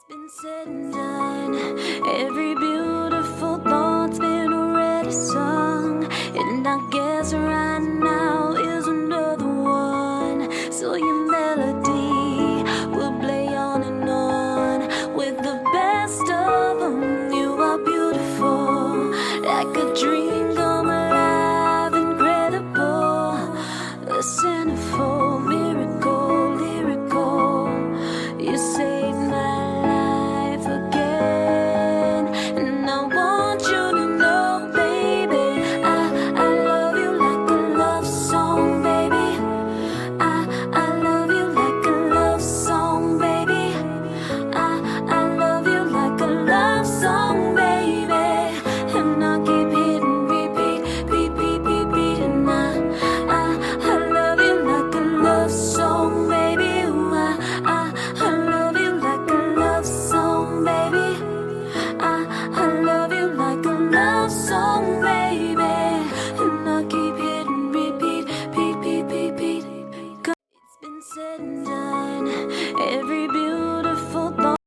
Been said and done. Every beautiful thought's been already sung, and I guess right now is another one. So your melody will play on and on with the best of them. You are beautiful, like a dream come alive, incredible, a centerfold miracle, lyrical. You saved my life again, and I want you to know, baby, I love you like a love song, baby. I love you like a love song, baby. I love you like a love song, baby. And I keep hitting repeat, repeat, repeat, and I love you like a love song, baby. Ooh, I love you like a love song, baby. I love you like a love song, baby. And I keep hitting repeat, repeat, repeat, repeat. It's been said and done. Every